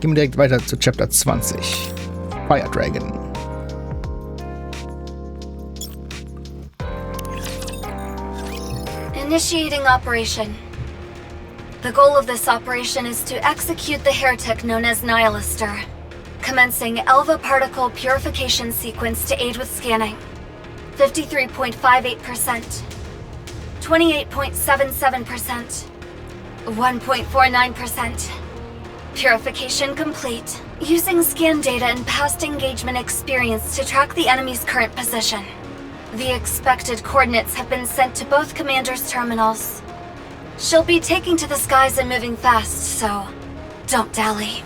Gehen wir direkt weiter zu Chapter 20. Fire Dragon. Initiating operation. The goal of this operation is to execute the heretic known as Nihilister, commencing Elva particle purification sequence to aid with scanning. 53.58%, 28.77%, 1.49%. Purification complete. Using scan data and past engagement experience to track the enemy's current position. The expected coordinates have been sent to both commanders' terminals. She'll be taking to the skies and moving fast, so don't dally.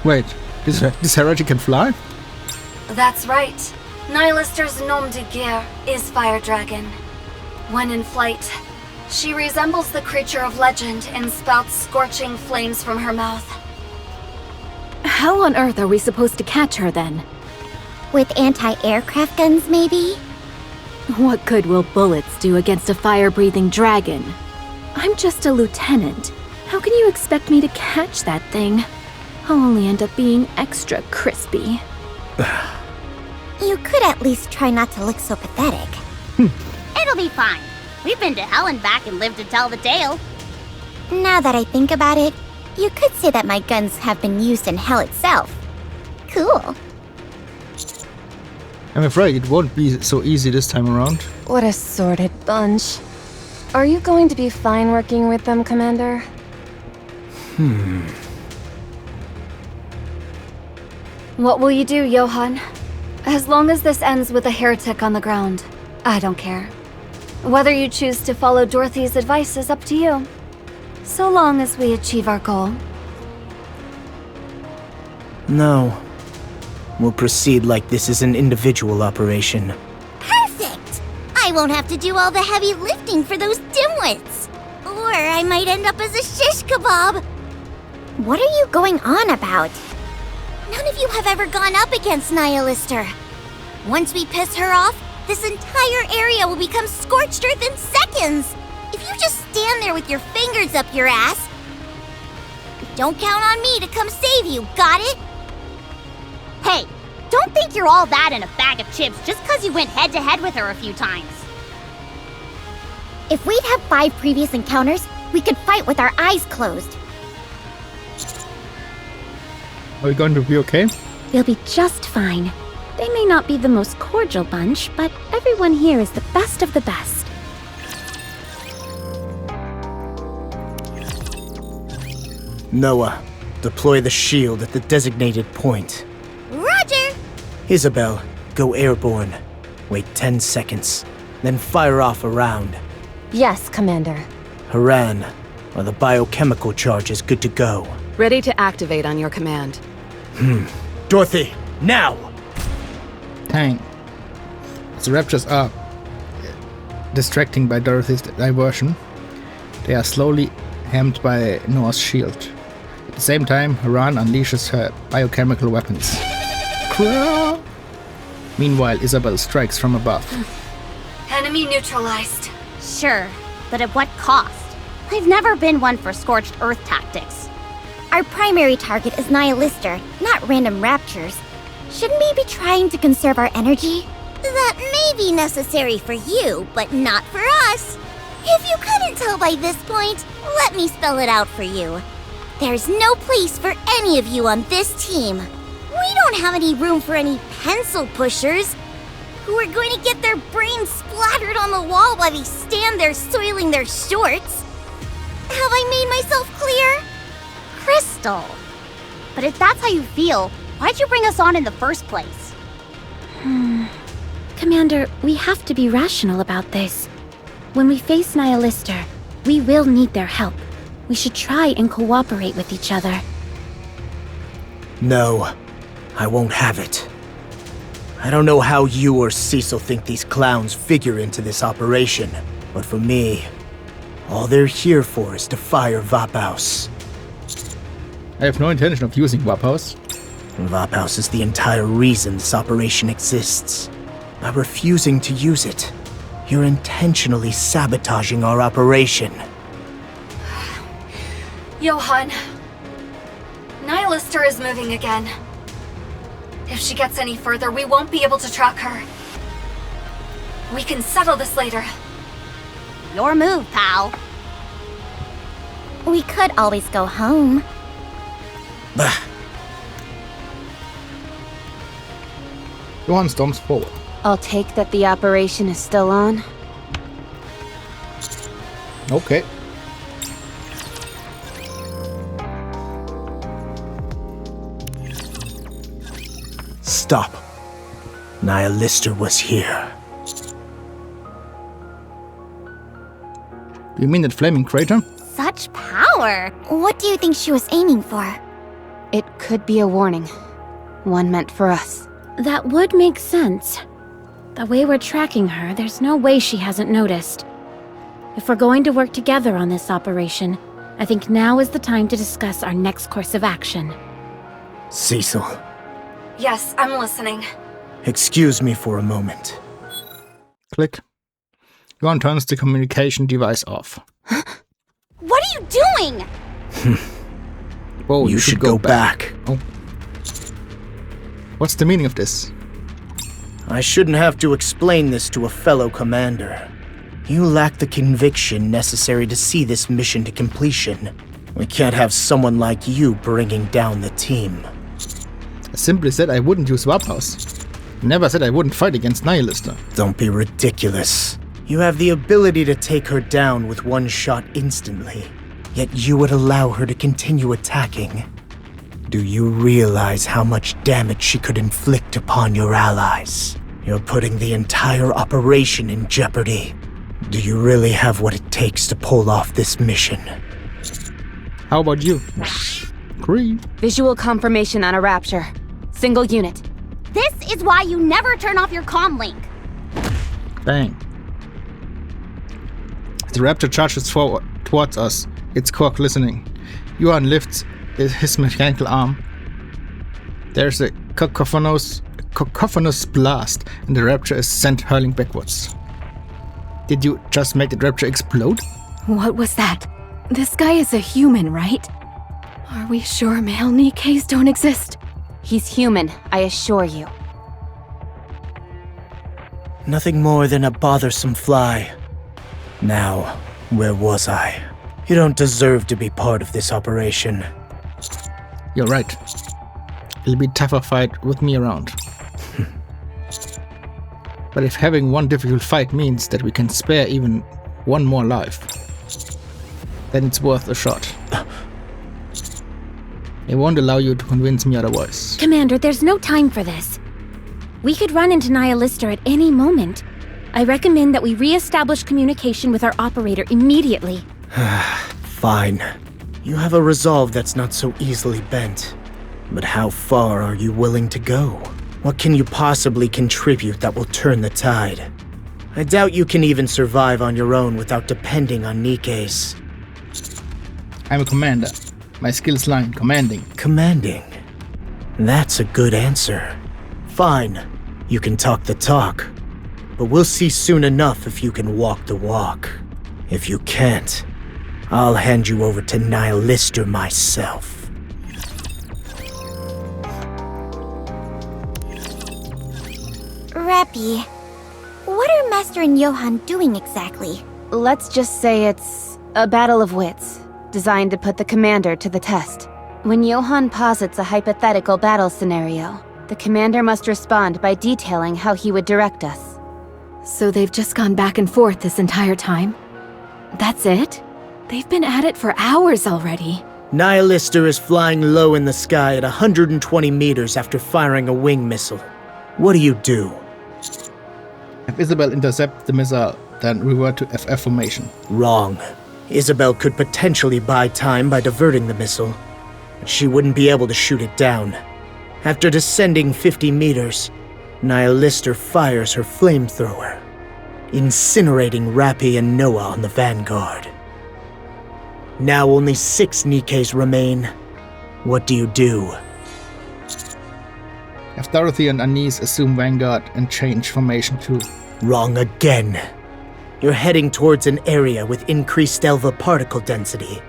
Wait, this heretic can fly? That's right. Nihilister's nom de guerre is Fire Dragon. When in flight, she resembles the creature of legend and spouts scorching flames from her mouth. How on earth are we supposed to catch her then? With anti-aircraft guns, maybe? What good will bullets do against a fire-breathing dragon? I'm just a lieutenant. How can you expect me to catch that thing? I'll only end up being extra crispy. You could at least try not to look so pathetic. It'll be fine. We've been to hell and back and lived to tell the tale. Now that I think about it, you could say that my guns have been used in hell itself. Cool. I'm afraid it won't be so easy this time around. What a sordid bunch. Are you going to be fine working with them, Commander? What will you do, Johan? As long as this ends with a heretic on the ground, I don't care. Whether you choose to follow Dorothy's advice is up to you. So long as we achieve our goal. No. We'll proceed like this is an individual operation. Perfect! I won't have to do all the heavy lifting for those dimwits. Or I might end up as a shish kebab. What are you going on about? None of you have ever gone up against Nihilister. Once we piss her off, this entire area will become scorched earth in seconds. If you just stand there with your fingers up your ass. Don't count on me to come save you, got it? Hey, don't think you're all that in a bag of chips just because you went head-to-head with her a few times. If we'd had 5 previous encounters, we could fight with our eyes closed. Are we going to be okay? We'll be just fine. They may not be the most cordial bunch, but everyone here is the best of the best. Noah, deploy the shield at the designated point. Roger! Isabel, go airborne. Wait 10 seconds, then fire off a round. Yes, Commander. Haran, are the biochemical charges good to go? Ready to activate on your command. Dorothy, now! Dang. The raptors are distracting by Dorothy's diversion. They are slowly hemmed by Noah's shield. At the same time, Haran unleashes her biochemical weapons. Crap. Meanwhile, Isabel strikes from above. Enemy neutralized. Sure, but at what cost? I've never been one for scorched earth tactics. Our primary target is Nihilister, not random raptures. Shouldn't we be trying to conserve our energy? That may be necessary for you, but not for us. If you couldn't tell by this point, let me spell it out for you. There's no place for any of you on this team. We don't have any room for any pencil pushers who are going to get their brains splattered on the wall while they stand there soiling their shorts. Have I made myself clear? Crystal. But if that's how you feel, why'd you bring us on in the first place? Commander, we have to be rational about this. When we face Nihilister, we will need their help. We should try and cooperate with each other. No, I won't have it. I don't know how you or Cecil think these clowns figure into this operation, but for me, all they're here for is to fire Vaphaus. I have no intention of using Vaphaus. Vaphaus is the entire reason this operation exists. By refusing to use it, you're intentionally sabotaging our operation. Johan. Nihilister is moving again. If she gets any further, we won't be able to track her. We can settle this later. Your move, pal. We could always go home. Bah. Johan storms forward. I'll take that the operation is still on. Okay. Stop. Nihilister was here. Do you mean that flaming crater? Such power! What do you think she was aiming for? It could be a warning. One meant for us. That would make sense. The way we're tracking her, there's no way she hasn't noticed. If we're going to work together on this operation, I think now is the time to discuss our next course of action. Cecil, Yes, I'm listening. excuse me for a moment. Click. Johan turns the communication device off. What are you doing? Whoa, You should go back. Oh. What's the meaning of this? I shouldn't have to explain this to a fellow commander. You lack the conviction necessary to see this mission to completion. We can't have someone like you bringing down the team. I simply said I wouldn't use Warp House. Never said I wouldn't fight against Nihilister. Don't be ridiculous. You have the ability to take her down with one shot instantly, yet you would allow her to continue attacking. Do you realize how much damage she could inflict upon your allies? You're putting the entire operation in jeopardy. Do you really have what it takes to pull off this mission? How about you? Agree. Visual confirmation on a rapture. Single unit. This is why you never turn off your comm link. Bang. The raptor charges forward towards us, its core glistening. Johan lifts his mechanical arm. There's a cacophonous blast, and the raptor is sent hurling backwards. Did you just make the raptor explode? What was that? This guy is a human, right? Are we sure male Nikkes don't exist? He's human, I assure you. Nothing more than a bothersome fly. Now, where was I? You don't deserve to be part of this operation. You're right. It'll be a tougher fight with me around. But if having one difficult fight means that we can spare even one more life, then it's worth a shot. I won't allow you to convince me otherwise. Commander, there's no time for this. We could run into Nihilister at any moment. I recommend that we re-establish communication with our operator immediately. Fine. You have a resolve that's not so easily bent. But how far are you willing to go? What can you possibly contribute that will turn the tide? I doubt you can even survive on your own without depending on Nikke's. I'm a commander. My skills lie in commanding. Commanding? That's a good answer. Fine, you can talk the talk. But we'll see soon enough if you can walk the walk. If you can't, I'll hand you over to Nihilister myself. Rappy, what are Master and Johan doing exactly? Let's just say it's a battle of wits, designed to put the commander to the test. When Johan posits a hypothetical battle scenario, the commander must respond by detailing how he would direct us. So they've just gone back and forth this entire time? That's it? They've been at it for hours already. Nihilister is flying low in the sky at 120 meters after firing a wing missile. What do? If Isabel intercepts the missile, then revert to FF formation. Wrong. Isabel could potentially buy time by diverting the missile, but she wouldn't be able to shoot it down. After descending 50 meters, Nihilister fires her flamethrower, incinerating Rappy and Noah on the vanguard. Now only 6 Nikkes remain. What do? If Dorothy and Anise assume vanguard and change formation too. Wrong again. You're heading towards an area with increased Elva particle density.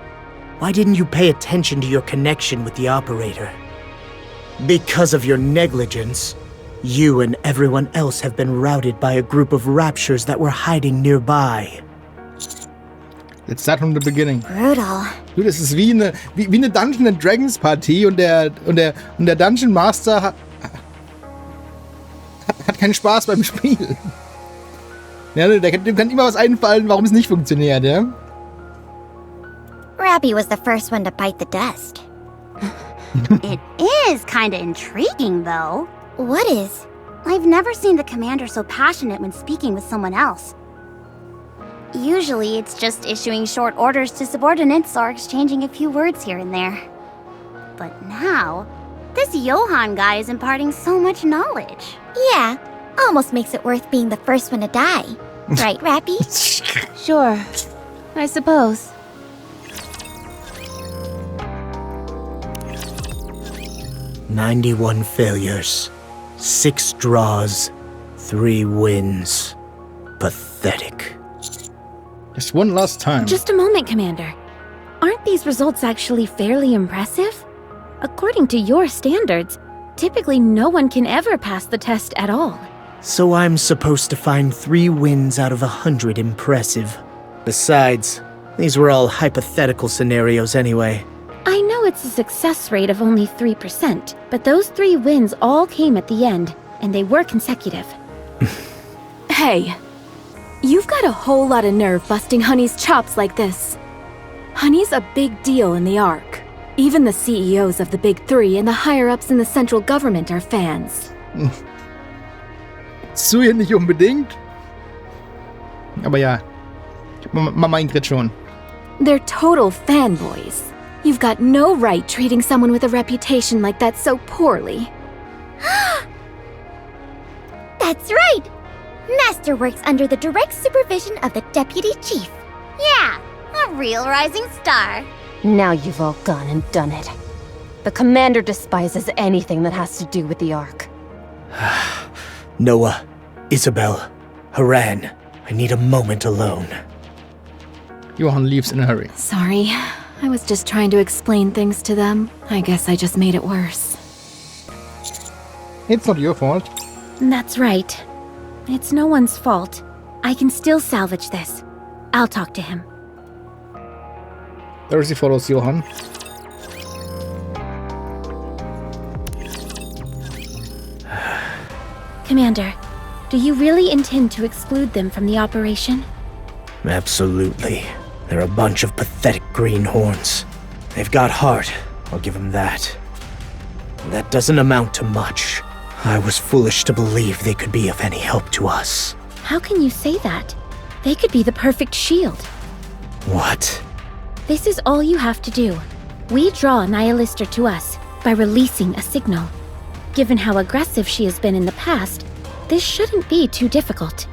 Why didn't you pay attention to your connection with the operator? Because of your negligence, you and everyone else have been routed by a group of raptures that were hiding nearby. Let's start from the beginning. Brutal. Du, das ist wie eine Dungeons and Dragons Partie und der Dungeon Master hat keinen Spaß beim Spielen. Ja, dem kann immer was einfallen, warum es nicht funktioniert, ja? Rappy was the first one to bite the dust. It is kinda intriguing, though. What is? I've never seen the commander so passionate when speaking with someone else. Usually, it's just issuing short orders to subordinates or exchanging a few words here and there. But now, this Johann guy is imparting so much knowledge. Yeah, almost makes it worth being the first one to die. Right, Rappy? Sure. I suppose. "91 failures, 6 draws, 3 wins. Pathetic." Just one last time. Just a moment, Commander. Aren't these results actually fairly impressive? According to your standards, typically no one can ever pass the test at all. So I'm supposed to find 3 wins out of 100 impressive. Besides, these were all hypothetical scenarios anyway. I know it's a success rate of only 3%, but those 3 wins all came at the end, and they were consecutive. Hey, you've got a whole lot of nerve busting Honey's chops like this. Honey's a big deal in the Ark. Even the CEOs of the Big Three and the higher-ups in the central government are fans. So hier nicht unbedingt. Aber ja, Mama Ingrid schon. They're total fanboys. You've got no right treating someone with a reputation like that so poorly. That's right! Master works under the direct supervision of the Deputy Chief. Yeah, a real rising star. Now you've all gone and done it. The commander despises anything that has to do with the Ark. Noah, Isabel, Haran, I need a moment alone. Johann leaves in a hurry. Sorry, I was just trying to explain things to them. I guess I just made it worse. It's not your fault. That's right. It's no one's fault. I can still salvage this. I'll talk to him. Dorothy follows Johann. Commander, do you really intend to exclude them from the operation? Absolutely. They're a bunch of pathetic greenhorns. They've got heart, I'll give them that. That doesn't amount to much. I was foolish to believe they could be of any help to us. How can you say that? They could be the perfect shield. What? This is all you have to do. We draw Nihilister to us by releasing a signal. Given how aggressive she has been in the past, this shouldn't be too difficult.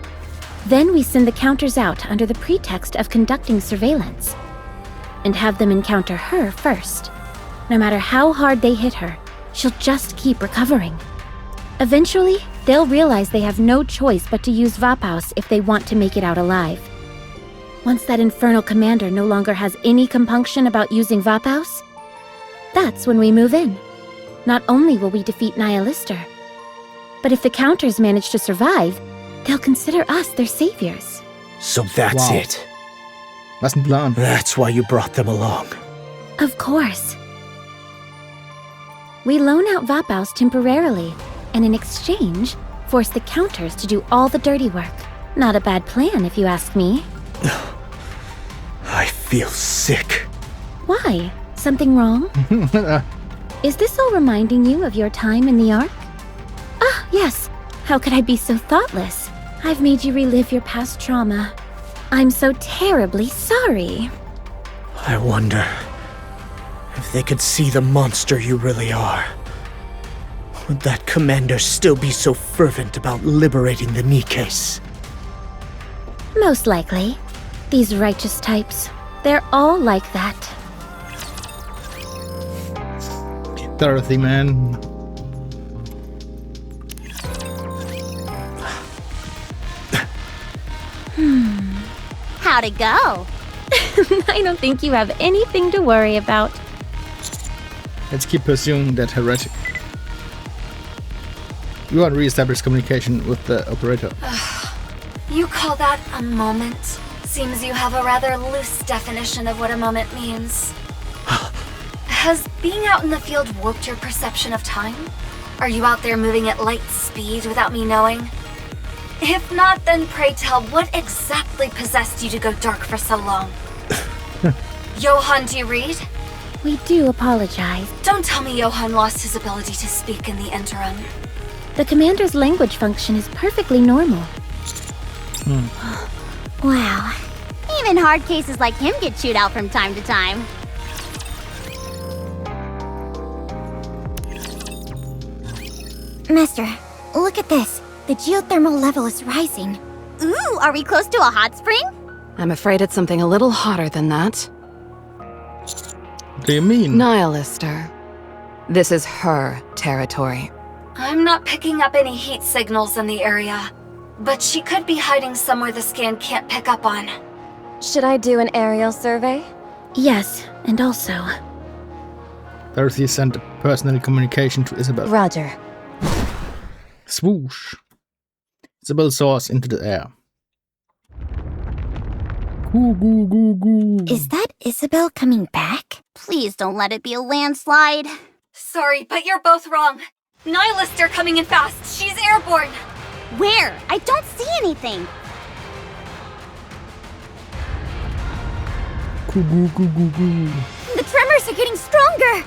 Then we send the counters out under the pretext of conducting surveillance. And have them encounter her first. No matter how hard they hit her, she'll just keep recovering. Eventually, they'll realize they have no choice but to use Vapaus if they want to make it out alive. Once that infernal commander no longer has any compunction about using Vapaus, that's when we move in. Not only will we defeat Nihilister, but if the counters manage to survive, they'll consider us their saviors. So that's Wow. it. Was ein Plan. That's why you brought them along. Of course. We loan out Vapaus temporarily, and in exchange, force the counters to do all the dirty work. Not a bad plan, if you ask me. I feel sick. Why? Something wrong? Is this all reminding you of your time in the Ark? Ah, yes. How could I be so thoughtless? I've made you relive your past trauma. I'm so terribly sorry. I wonder if they could see the monster you really are. Would that commander still be so fervent about liberating the Nikkes? Most likely. These righteous types, they're all like that. Dorothy, man. How'd it go? I don't think you have anything to worry about. Let's keep pursuing that heretic. You want re-establish communication with the operator. You call that a moment? Seems you have a rather loose definition of what a moment means. Has being out in the field warped your perception of time? Are you out there moving at light speed without me knowing? If not, then pray tell, what exactly possessed you to go dark for so long? Johan, do you read? We do apologize. Don't tell me Johan lost his ability to speak in the interim. The commander's language function is perfectly normal. Wow. Even hard cases like him get chewed out from time to time. Master, look at this. The geothermal level is rising. Ooh, are we close to a hot spring? I'm afraid it's something a little hotter than that. What do you mean? Nihilister. This is her territory. I'm not picking up any heat signals in the area, but she could be hiding somewhere the scan can't pick up on. Should I do an aerial survey? Yes, and also... Dorothy sent a personal communication to Isabel. Roger. Swoosh. Isabel soars into the air. Goo goo goo goo. Is that Isabel coming back? Please don't let it be a landslide. Sorry, but you're both wrong. Nihilister coming in fast. She's airborne. Where? I don't see anything. Goo goo goo goo goo. The tremors are getting stronger.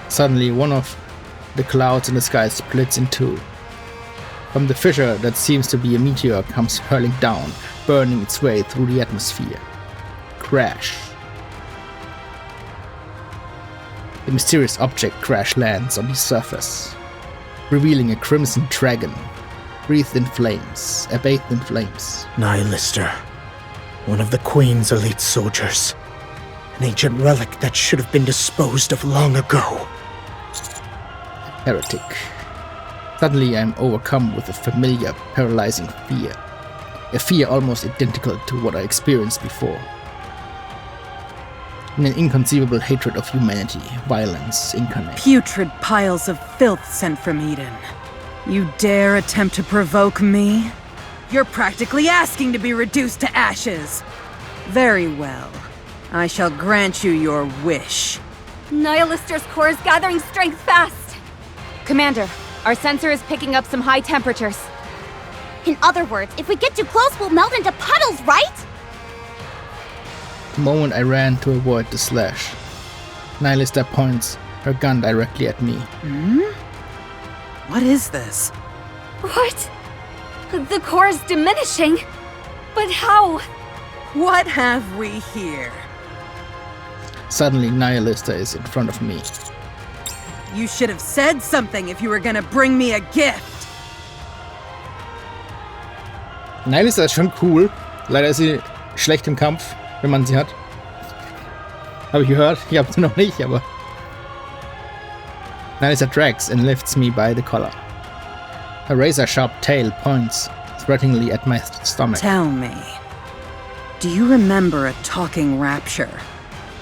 Suddenly, one of the clouds in the sky splits in two. From the fissure that seems to be a meteor comes hurling down, burning its way through the atmosphere. Crash. The mysterious object crash lands on the surface, revealing a crimson dragon, bathed in flames. Nihilister. One of the Queen's elite soldiers. An ancient relic that should have been disposed of long ago. Heretic. Suddenly I am overcome with a familiar, paralyzing fear. A fear almost identical to what I experienced before. An inconceivable hatred of humanity, violence incarnate. Putrid piles of filth sent from Eden. You dare attempt to provoke me? You're practically asking to be reduced to ashes. Very well. I shall grant you your wish. Nihilister's core is gathering strength fast. Commander, our sensor is picking up some high temperatures. In other words, if we get too close, we'll melt into puddles, right? The moment I ran to avoid the slash, Nihilister points her gun directly at me. What is this? What? The core is diminishing. But how? What have we here? Suddenly, Nihilister is in front of me. You should have said something if you were gonna bring me a gift. Nihilister ist schon cool. Leider ist sie schlecht im Kampf, wenn man sie hat. Habe ich gehört. Ich habe sie noch nicht, aber... Nihilister drags and lifts me by the collar. Her razor-sharp tail points threateningly at my stomach. Tell me, do you remember a talking rapture?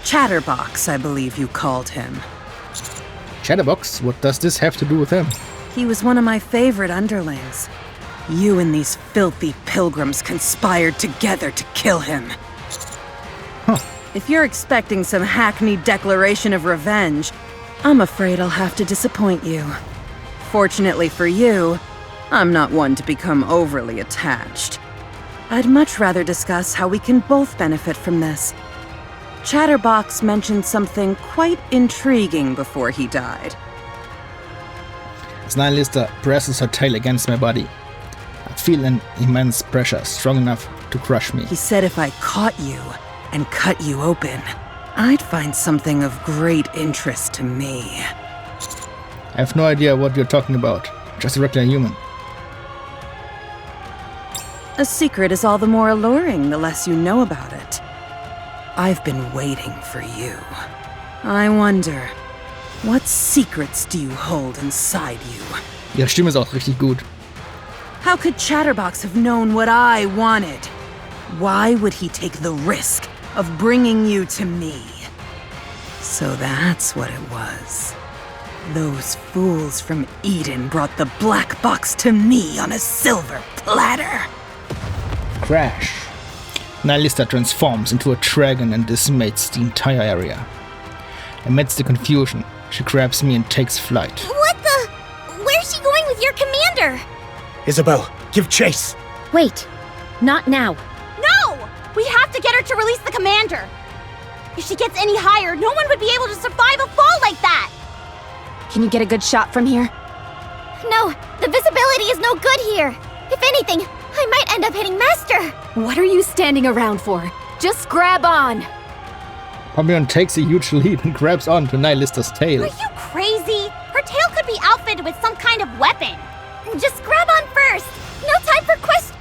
Chatterbox, I believe you called him. Chatterbox? What does this have to do with him? He was one of my favorite underlings. You and these filthy pilgrims conspired together to kill him. Huh. If you're expecting some hackneyed declaration of revenge, I'm afraid I'll have to disappoint you. Fortunately for you, I'm not one to become overly attached. I'd much rather discuss how we can both benefit from this. Chatterbox mentioned something quite intriguing before he died. As Nihilister presses her tail against my body, I feel an immense pressure strong enough to crush me. He said if I caught you and cut you open, I'd find something of great interest to me. I have no idea what you're talking about. Just a regular human. A secret is all the more alluring the less you know about it. I've been waiting for you. I wonder, what secrets do you hold inside you? Ihre Stimme ist auch richtig gut. How could Chatterbox have known what I wanted? Why would he take the risk of bringing you to me. So that's what it was. Those fools from Eden brought the black box to me on a silver platter. Crash. Nihilista transforms into a dragon and decimates the entire area. Amidst the confusion, she grabs me and takes flight. What the? Where's she going with your commander? Isabel, give chase! Wait. Not now. No! We have to get her to release the commander! If she gets any higher, no one would be able to survive a fall like that! Can you get a good shot from here? No, the visibility is no good here. If anything, I might end up hitting Master. What are you standing around for? Just grab on! Pompion takes a huge leap and grabs onto Nihilista's tail. Are you crazy? Her tail could be outfitted with some kind of weapon. Just grab on first. No time for questions.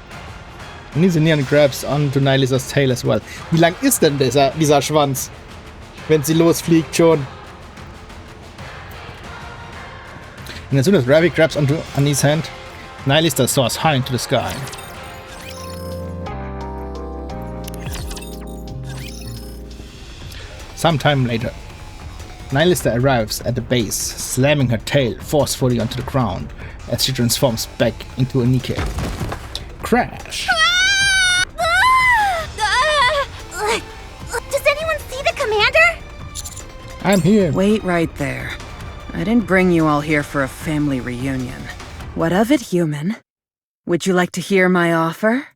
Nisenian grabs onto Nihilistas tail as well. Wie lang ist denn dieser Schwanz? Wenn sie losfliegt schon. And as soon as Ravi grabs onto Annie's hand, Nihilista soars high into the sky. Sometime later, Nihilista arrives at the base, slamming her tail forcefully onto the ground as she transforms back into a Nikke. Crash! Does anyone see the commander? I'm here. Wait right there. I didn't bring you all here for a family reunion. What of it, human? Would you like to hear my offer?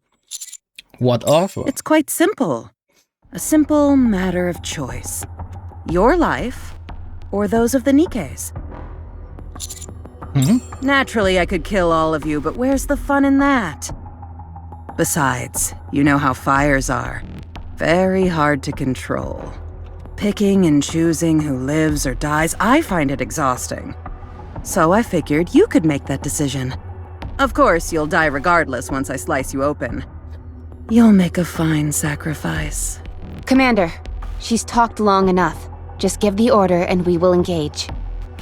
What offer? It's quite simple. A simple matter of choice. Your life, or those of the Nikkes. Naturally, I could kill all of you, but where's the fun in that? Besides, you know how fires are. Very hard to control. Picking and choosing who lives or dies, I find it exhausting. So I figured you could make that decision. Of course, you'll die regardless once I slice you open. You'll make a fine sacrifice. Commander, she's talked long enough. Just give the order and we will engage.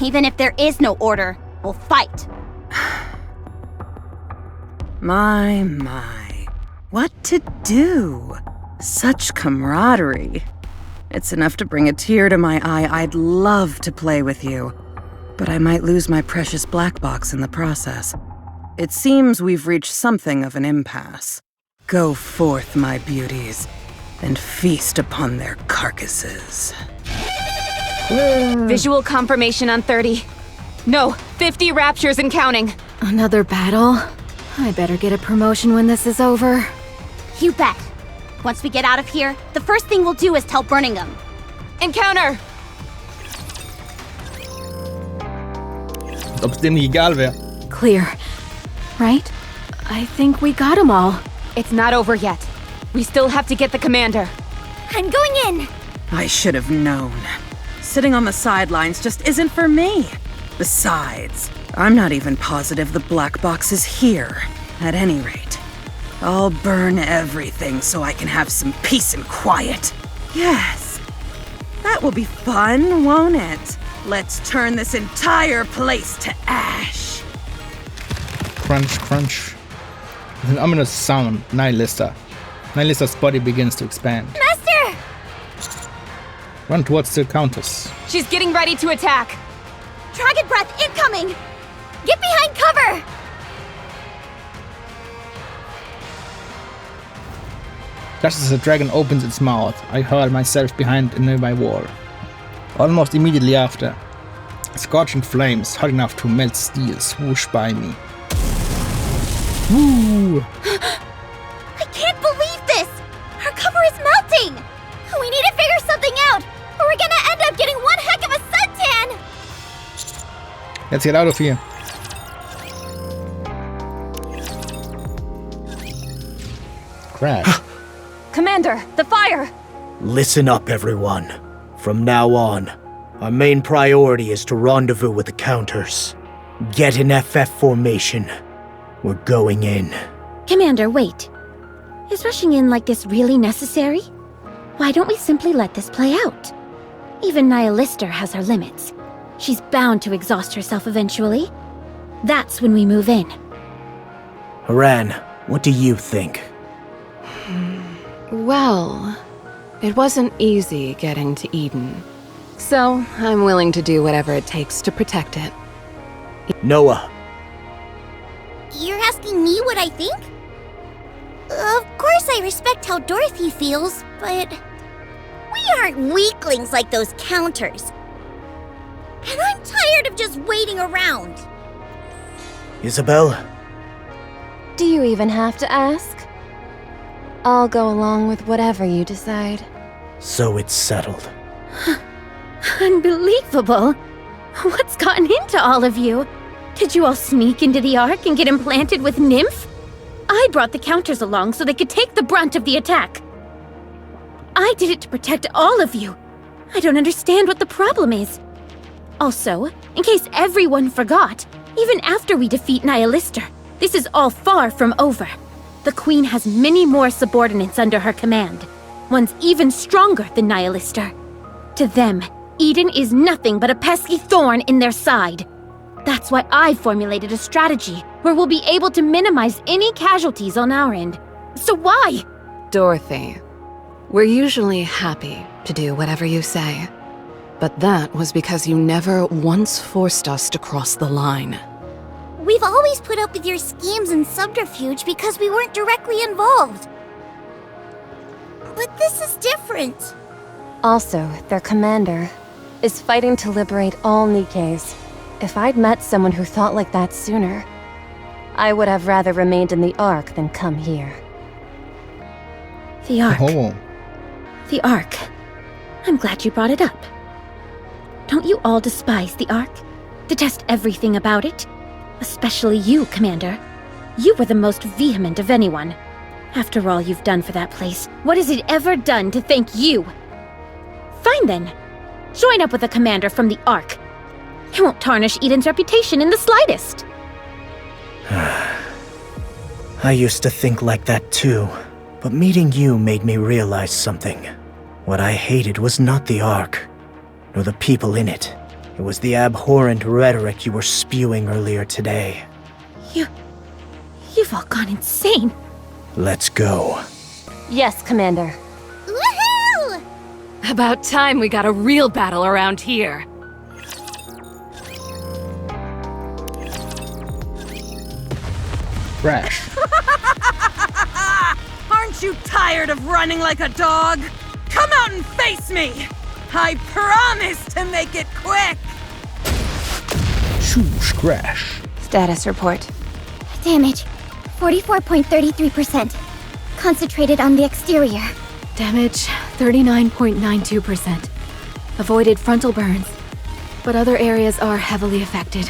Even if there is no order, we'll fight. My. What to do? Such camaraderie. It's enough to bring a tear to my eye. I'd love to play with you, but I might lose my precious black box in the process. It seems we've reached something of an impasse. Go forth, my beauties, and feast upon their carcasses. Visual confirmation on 30. No, 50 raptures and counting. Another battle? I better get a promotion when this is over. You bet. Once we get out of here, the first thing we'll do is tell Birmingham. Encounter! Ob's dem nicht egal wäre. Clear. Right? I think we got them all. It's not over yet. We still have to get the commander. I'm going in. I should have known. Sitting on the sidelines just isn't for me. Besides, I'm not even positive the black box is here. At any rate, I'll burn everything so I can have some peace and quiet. Yes, that will be fun, won't it? Let's turn this entire place to ash. Crunch, crunch. With an ominous sound, Nihilista's body begins to expand. Master! Run towards the Countess. She's getting ready to attack. Dragon breath incoming! Get behind cover! Just as the dragon opens its mouth, I hurl myself behind a nearby wall. Almost immediately after, scorching flames hot enough to melt steel swoosh by me. Woo! I can't believe this! Our cover is melting! We need to figure something out, or we're gonna end up getting one heck of a suntan! Let's get out of here. Crash. Commander, the fire! Listen up, everyone. From now on, our main priority is to rendezvous with the Counters. Get in FF formation. We're going in. Commander, wait. Is rushing in like this really necessary? Why don't we simply let this play out? Even Nihilister has her limits. She's bound to exhaust herself eventually. That's when we move in. Haran, what do you think? Well, It wasn't easy getting to Eden. So, I'm willing to do whatever it takes to protect it. Noah. You're asking me what I think? Of course I respect how Dorothy feels, but we aren't weaklings like those counters. And I'm tired of just waiting around. Isabel? Do you even have to ask? I'll go along with whatever you decide. So it's settled. Unbelievable! What's gotten into all of you? Did you all sneak into the Ark and get implanted with Nymph? I brought the counters along so they could take the brunt of the attack. I did it to protect all of you. I don't understand what the problem is. Also, in case everyone forgot, even after we defeat Nihilister, this is all far from over. The Queen has many more subordinates under her command, ones even stronger than Nihilister. To them, Eden is nothing but a pesky thorn in their side. That's why I formulated a strategy where we'll be able to minimize any casualties on our end. So why? Dorothy, we're usually happy to do whatever you say. But that was because you never once forced us to cross the line. We've always put up with your schemes and subterfuge because we weren't directly involved. But this is different. Also, their commander is fighting to liberate all Nikkes. If I'd met someone who thought like that sooner, I would have rather remained in the Ark than come here. The Ark. Oh. The Ark. I'm glad you brought it up. Don't you all despise the Ark? Detest everything about it? Especially you, Commander. You were the most vehement of anyone. After all you've done for that place, what has it ever done to thank you? Fine then. Join up with a commander from the Ark. It won't tarnish Eden's reputation in the slightest. I used to think like that too, but meeting you made me realize something. What I hated was not the Ark, nor the people in it. It was the abhorrent rhetoric you were spewing earlier today. You've all gone insane. Let's go. Yes, Commander. Woohoo! About time we got a real battle around here. Crash. Aren't you tired of running like a dog? Come out and face me! I promise to make it quick! Shoosh, crash. Status report. Damage, 44.33%. Concentrated on the exterior. Damage 39.92%. Avoided frontal burns, but other areas are heavily affected.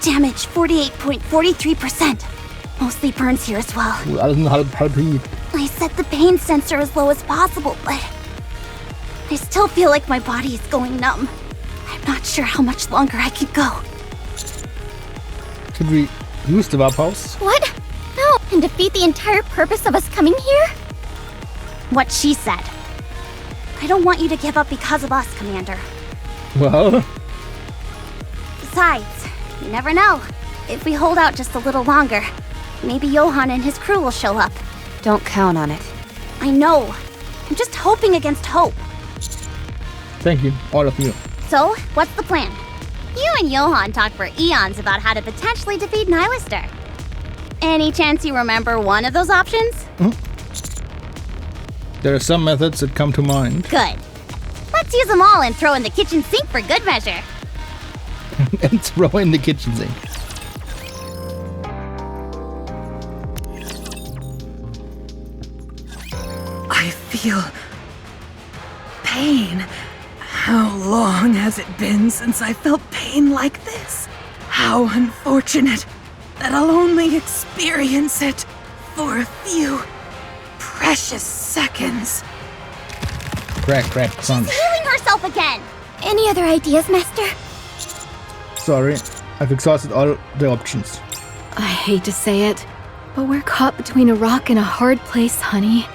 Damage, 48.43%. Mostly burns here as well. Alles nur halb Heat. I set the pain sensor as low as possible, but I still feel like my body is going numb. I'm not sure how much longer I can go. Should we use the Warphouse? What? No, and defeat the entire purpose of us coming here? What she said. I don't want you to give up because of us, Commander. Well, Besides, you never know. If we hold out just a little longer, maybe Johann and his crew will show up. Don't count on it. I know. I'm just hoping against hope. thank you, all of you. So, what's the plan? You and Johann talked for eons about how to potentially defeat Nihilister. Any chance you remember one of those options? There are some methods that come to mind. Good. Let's use them all and throw in the kitchen sink for good measure. And throw in the kitchen sink. I feel pain. How long has it been since I felt pain like this? How unfortunate that I'll only experience it for a few precious seconds. Crack, crack, punch. Healing herself again! Any other ideas, Master? Sorry, I've exhausted all the options. I hate to say it, but we're caught between a rock and a hard place, honey.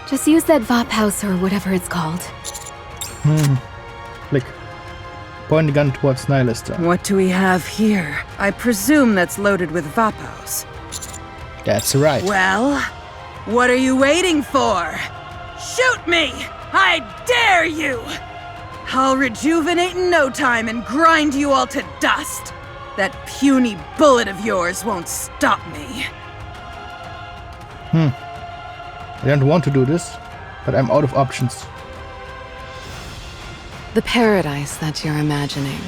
Just use that Warphouse or whatever it's called. Click. Point the gun towards Nihilister. What do we have here? I presume that's loaded with Vapos. That's right. Well, what are you waiting for? Shoot me! I dare you! I'll rejuvenate in no time and grind you all to dust. That puny bullet of yours won't stop me. I don't want to do this, but I'm out of options. The paradise that you're imagining,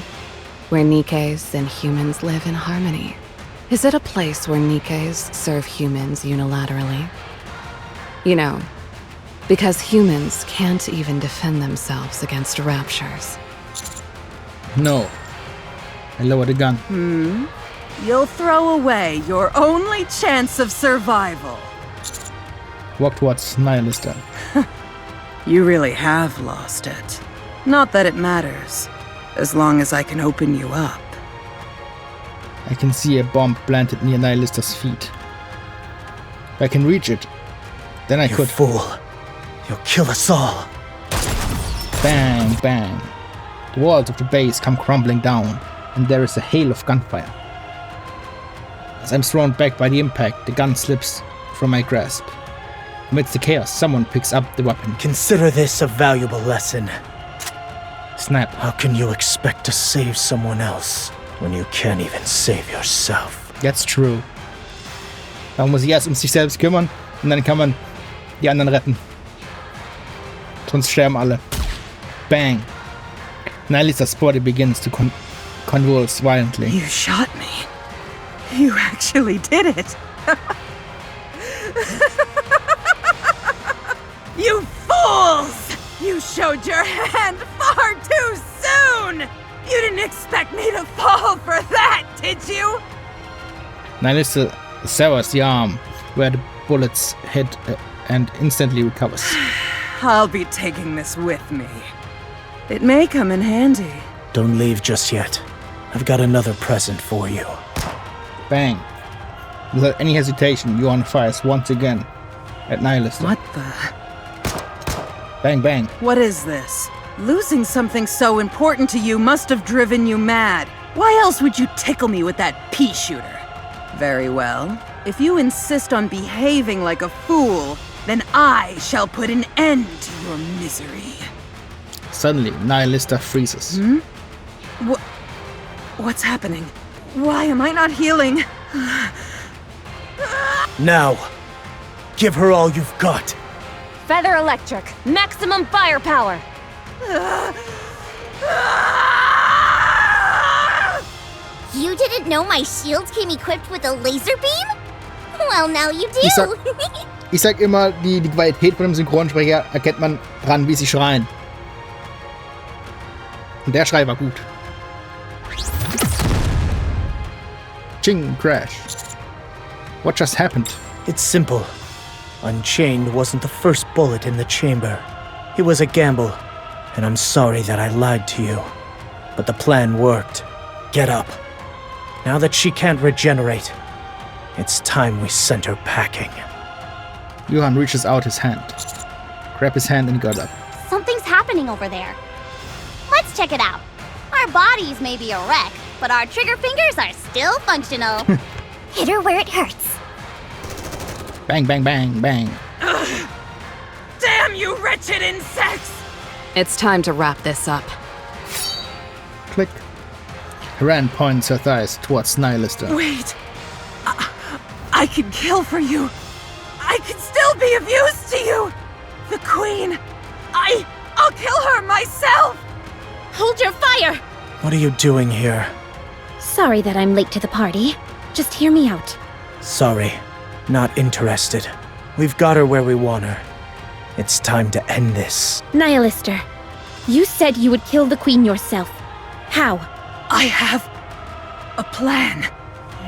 where Nikkes and humans live in harmony. Is it a place where Nikkes serve humans unilaterally? You know, because humans can't even defend themselves against raptures. No. I lower the gun. You'll throw away your only chance of survival. Walk towards Nihilista. You really have lost it. Not that it matters, as long as I can open you up. I can see a bomb planted near Nihilista's feet. If I can reach it, then I You could. fool. You'll kill us all. Bang, bang. The walls of the base come crumbling down, and there is a hail of gunfire. As I'm thrown back by the impact, the gun slips from my grasp. Amidst the chaos, someone picks up the weapon. Consider this a valuable lesson. Snap. How can you expect to save someone else when you can't even save yourself? That's true. Man muss sich erst sich selbst kümmern und dann kann man die anderen retten. Sonst sterben alle. Bang. Nihilistas body begins to convulse violently. You shot me. You actually did it. You fools! You showed your hand far too soon! You didn't expect me to fall for that, did you? Nihilista severs the arm where the bullets hit and instantly recovers. I'll be taking this with me. It may come in handy. Don't leave just yet. I've got another present for you. Bang. Without any hesitation, Johan fires once again at Nihilista. What the? Bang, bang. What is this? Losing something so important to you must have driven you mad. Why else would you tickle me with that pea shooter? Very well. If you insist on behaving like a fool, then I shall put an end to your misery. Suddenly, Nihilista freezes. What's happening? Why am I not healing? Now, give her all you've got. Feather electric, maximum firepower. You didn't know my shield came equipped with a laser beam? Well, now you do. Ich sag immer, die Qualität von dem Synchronsprecher erkennt man dran, wie sie schreien. Und der Schrei war gut. Ching, crash. What just happened? It's simple. Unchained wasn't the first bullet in the chamber. It was a gamble, and I'm sorry that I lied to you. But the plan worked. Get up. Now that she can't regenerate, it's time we sent her packing. Johan reaches out his hand. Grab his hand and got up. Something's happening over there. Let's check it out. Our bodies may be a wreck, but our trigger fingers are still functional. Hit her where it hurts. Bang, bang, bang, bang. Damn you wretched insects! It's time to wrap this up. Click. Haran points her thighs towards Nihilista. Wait. I can kill for you. I can still be of use to you. The Queen. I'll kill her myself. Hold your fire! What are you doing here? Sorry that I'm late to the party. Just hear me out. Sorry. Not interested. We've got her where we want her. It's time to end this. Nihilister, you said you would kill the Queen yourself. How? I have a plan.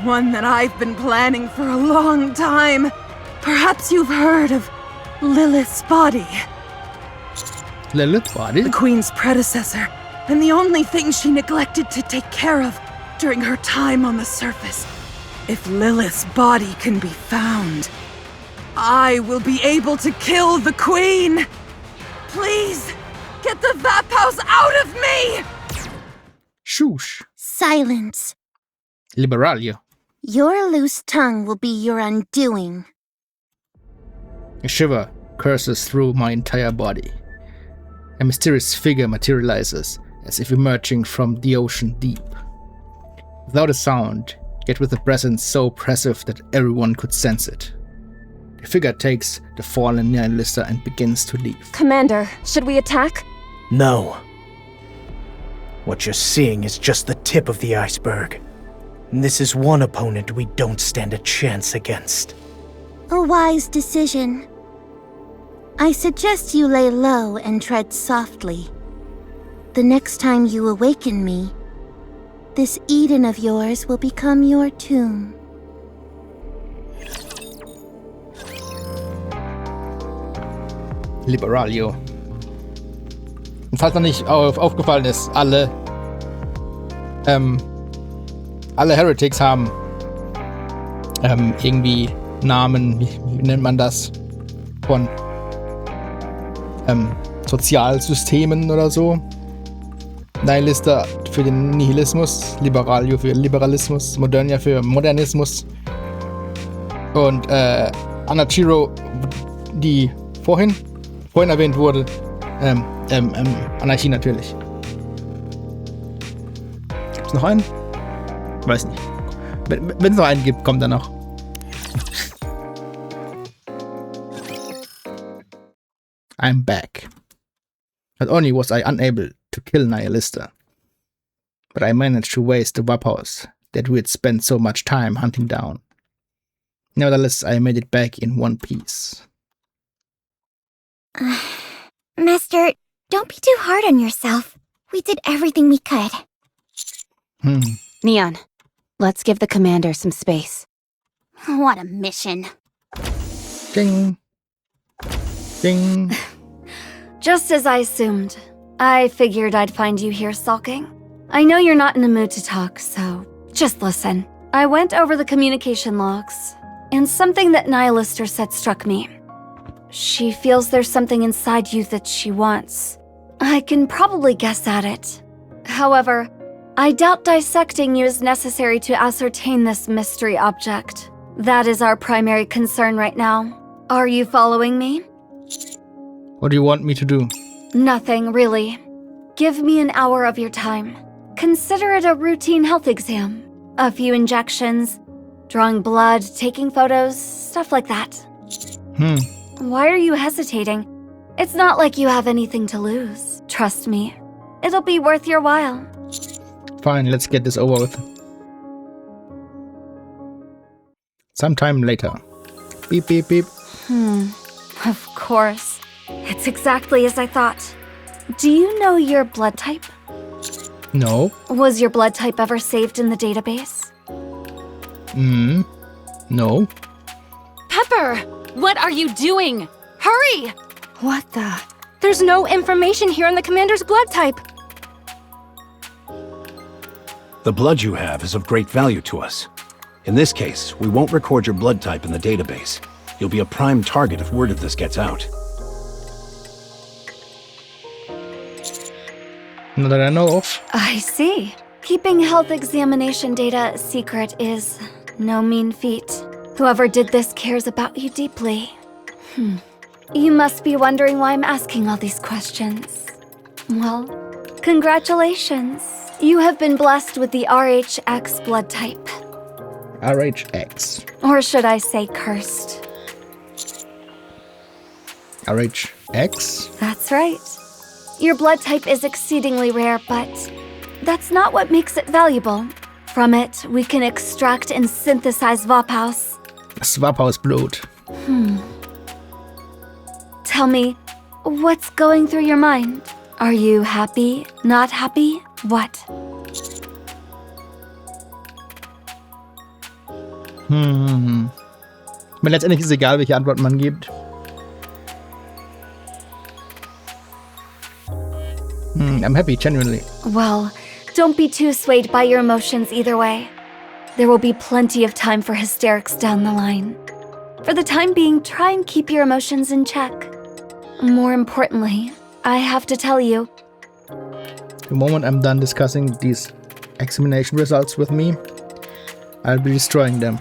One that I've been planning for a long time. Perhaps you've heard of Lilith's body. Lilith body? The Queen's predecessor, and the only thing she neglected to take care of during her time on the surface. If Lilith's body can be found, I will be able to kill the Queen! Please, get the Vaphaus out of me! Shush. Silence. Liberalia. Your loose tongue will be your undoing. A shiver courses through my entire body. A mysterious figure materializes, as if emerging from the ocean deep. Without a sound, yet with a presence so oppressive that everyone could sense it. The figure takes the fallen Nihilista and begins to leave. Commander, should we attack? No. What you're seeing is just the tip of the iceberg. And this is one opponent we don't stand a chance against. A wise decision. I suggest you lay low and tread softly. The next time you awaken me, this Eden of yours will become your tomb. Liberalio. Und falls noch nicht aufgefallen ist, alle Heretics haben irgendwie Namen, wie nennt man das? Von Sozialsystemen oder so. Nihilista für den Nihilismus, Liberalio für Liberalismus, Modernia für Modernismus und Anachiro, die vorhin erwähnt wurde, Anarchie natürlich. Gibt's noch einen? Weiß nicht. Wenn es noch einen gibt, kommt er noch. I'm back. Not only was I unable to kill Nihilista, but I managed to waste the Waphaus that we had spent so much time hunting down. Nevertheless, I made it back in one piece. Master, don't be too hard on yourself. We did everything we could. Neon, let's give the commander some space. What a mission. Ding. Ding. Just as I assumed. I figured I'd find you here sulking. I know you're not in the mood to talk, so just listen. I went over the communication logs, and something that Nihilister said struck me. She feels there's something inside you that she wants. I can probably guess at it. However, I doubt dissecting you is necessary to ascertain this mystery object. That is our primary concern right now. Are you following me? What do you want me to do? Nothing, really. Give me an hour of your time. Consider it a routine health exam. A few injections, drawing blood, taking photos, stuff like that. Why are you hesitating? It's not like you have anything to lose. Trust me. It'll be worth your while. Fine, let's get this over with. Sometime later. Beep, beep, beep. Of course. It's exactly as I thought. Do you know your blood type? No. Was your blood type ever saved in the database? No. Pepper! What are you doing? Hurry! What the? There's no information here on the commander's blood type. The blood you have is of great value to us. In this case, we won't record your blood type in the database. You'll be a prime target if word of this gets out. Not that I know of. I see. Keeping health examination data a secret is no mean feat. Whoever did this cares about you deeply. You must be wondering why I'm asking all these questions. Well, congratulations. You have been blessed with the RHX blood type. RHX. Or should I say cursed? RHX? That's right. Your blood type is exceedingly rare, but that's not what makes it valuable. From it, we can extract and synthesize Waphaus. Waphaus Blut. Tell me, what's going through your mind? Are you happy? Not happy? What? Aber letztendlich ist es egal, welche Antwort man gibt. I'm happy, genuinely. Well, don't be too swayed by your emotions either way. There will be plenty of time for hysterics down the line. For the time being, try and keep your emotions in check. More importantly, I have to tell you, The moment I'm done discussing these examination results with me, I'll be destroying them.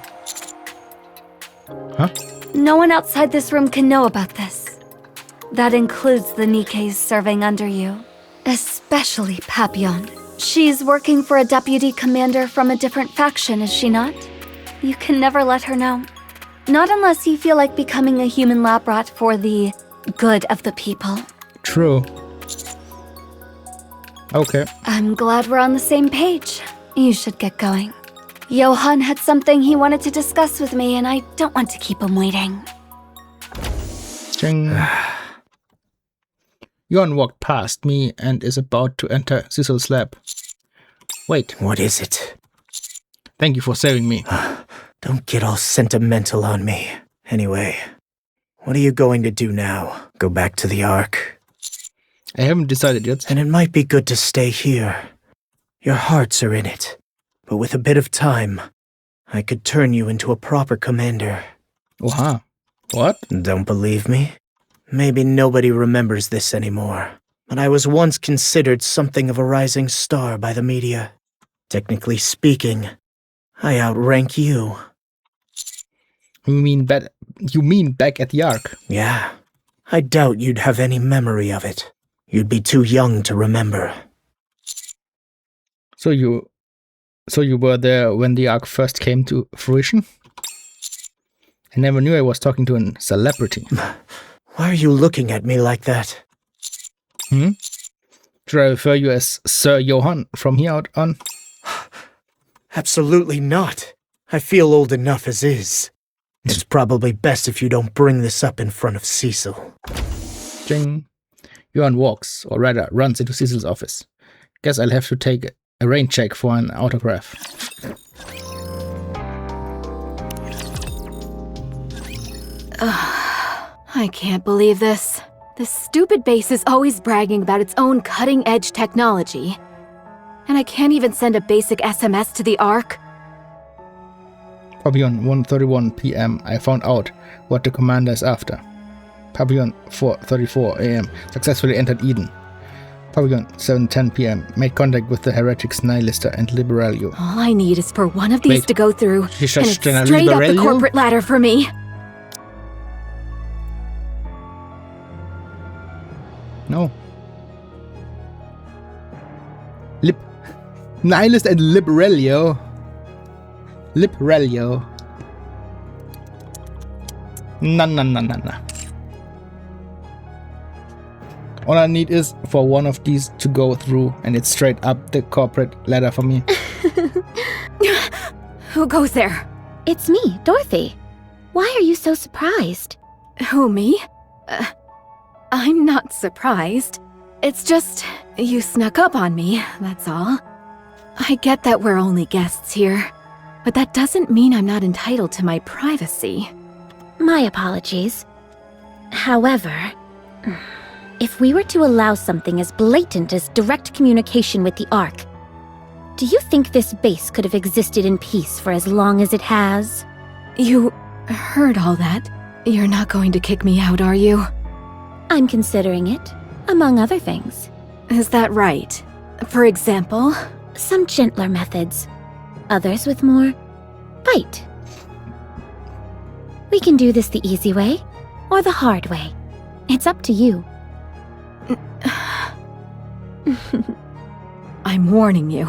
Huh? no one outside this room can know about this. That includes the Nikkes serving under you. Especially Papillon. She's working for a deputy commander from a different faction, is she not? You can never let her know. Not unless you feel like becoming a human lab rat for the good of the people. True. Okay. I'm glad we're on the same page. You should get going. Johan had something he wanted to discuss with me, and I don't want to keep him waiting. Ching. Johan walked past me and is about to enter Cecil's lab. Wait. What is it? Thank you for saving me. Don't get all sentimental on me. Anyway, what are you going to do now? Go back to the Ark? I haven't decided yet. And it might be good to stay here. Your hearts are in it. But with a bit of time, I could turn you into a proper commander. Wow. What? Don't believe me? Maybe nobody remembers this anymore. But I was once considered something of a rising star by the media. Technically speaking, I outrank you. You mean back at the Ark? Yeah. I doubt you'd have any memory of it. You'd be too young to remember. So you were there when the Ark first came to fruition? I never knew I was talking to a celebrity. Why are you looking at me like that? Should I refer you as Sir Johan from here out on? Absolutely not. I feel old enough as is. It's probably best if you don't bring this up in front of Cecil. Jing. Johan walks, or rather runs into Cecil's office. Guess I'll have to take a rain check for an autograph. I can't believe this. This stupid base is always bragging about its own cutting-edge technology. And I can't even send a basic SMS to the Ark. Papillon 1:31 p.m. I found out what the commander is after. Papillon 4:34 a.m. successfully entered Eden. Papillon 7:10 p.m. made contact with the heretics Nihilister and Liberalio. All I need is for one of these to go through, and it's straight up the Liberalio? corporate ladder for me. No. Nihilist and Liberalio. Nah. All I need is for one of these to go through, and it's straight up the corporate ladder for me. Who goes there? It's me, Dorothy. Why are you so surprised? Who, me? I'm not surprised. It's just, you snuck up on me, that's all. I get that we're only guests here, but that doesn't mean I'm not entitled to my privacy. My apologies. However, if we were to allow something as blatant as direct communication with the Ark, do you think this base could have existed in peace for as long as it has? You heard all that? You're not going to kick me out, are you? I'm considering it, among other things. Is that right? For example? Some gentler methods. Others with more bite. We can do this the easy way, or the hard way. It's up to you. I'm warning you.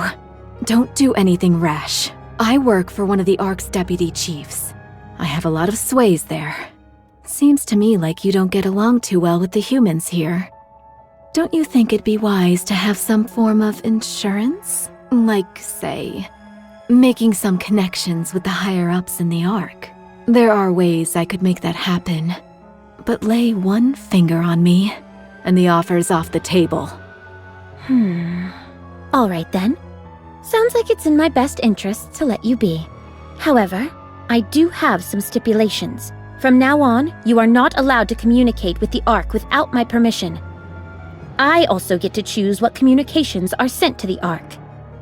Don't do anything rash. I work for one of the Ark's deputy chiefs. I have a lot of sways there. Seems to me like you don't get along too well with the humans here. Don't you think it'd be wise to have some form of insurance? Like, say, making some connections with the higher-ups in the Ark. There are ways I could make that happen. But lay one finger on me, and the offer's off the table. All right then. Sounds like it's in my best interest to let you be. However, I do have some stipulations. From now on, you are not allowed to communicate with the Ark without my permission. I also get to choose what communications are sent to the Ark.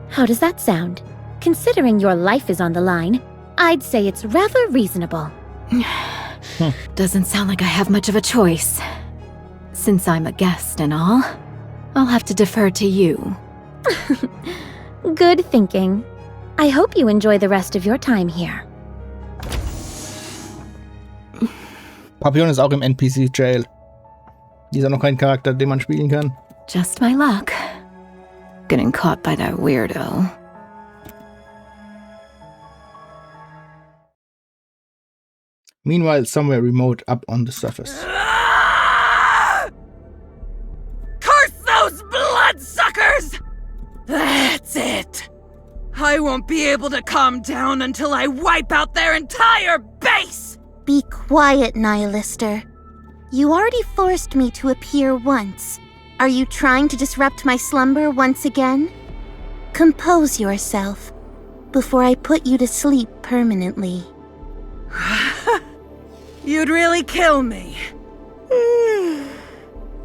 How does that sound? Considering your life is on the line, I'd say it's rather reasonable. Doesn't sound like I have much of a choice. Since I'm a guest and all, I'll have to defer to you. Good thinking. I hope you enjoy the rest of your time here. Papillon ist auch im NPC-Jail. Dieser noch kein Charakter, den man spielen kann. Just my luck. Getting caught by that weirdo. Meanwhile, somewhere remote up on the surface. Curse those bloodsuckers! That's it! I won't be able to calm down until I wipe out their entire base! Be quiet, Nihilister. You already forced me to appear once. Are you trying to disrupt my slumber once again? Compose yourself before I put you to sleep permanently. You'd really kill me.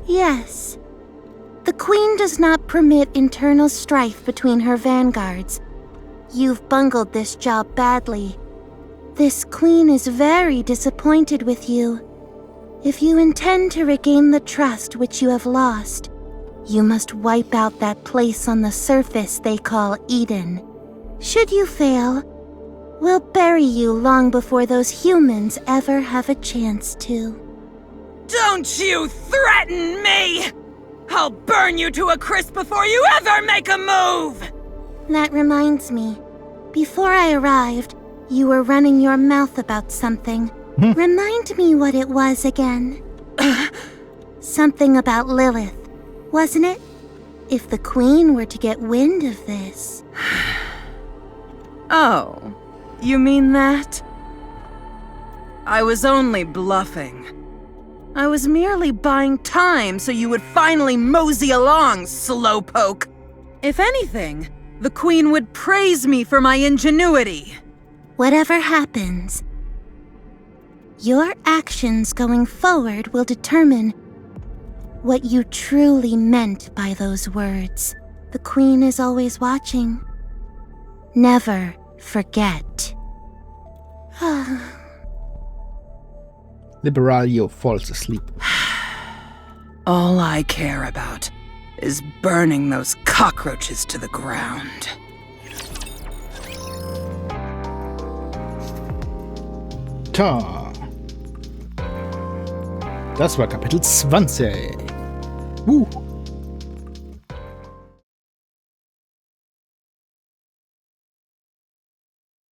Yes. The Queen does not permit internal strife between her vanguards. You've bungled this job badly. This Queen is very disappointed with you. If you intend to regain the trust which you have lost, you must wipe out that place on the surface they call Eden. Should you fail, we'll bury you long before those humans ever have a chance to. Don't you threaten me! I'll burn you to a crisp before you ever make a move! That reminds me. Before I arrived, you were running your mouth about something. Remind me what it was again. Something about Lilith, wasn't it? If the Queen were to get wind of this... Oh, you mean that? I was only bluffing. I was merely buying time so you would finally mosey along, slowpoke. If anything, the Queen would praise me for my ingenuity. Whatever happens, your actions going forward will determine what you truly meant by those words. The Queen is always watching. Never forget. Liberalio falls asleep. All I care about is burning those cockroaches to the ground. Ta. Das war Kapitel 20.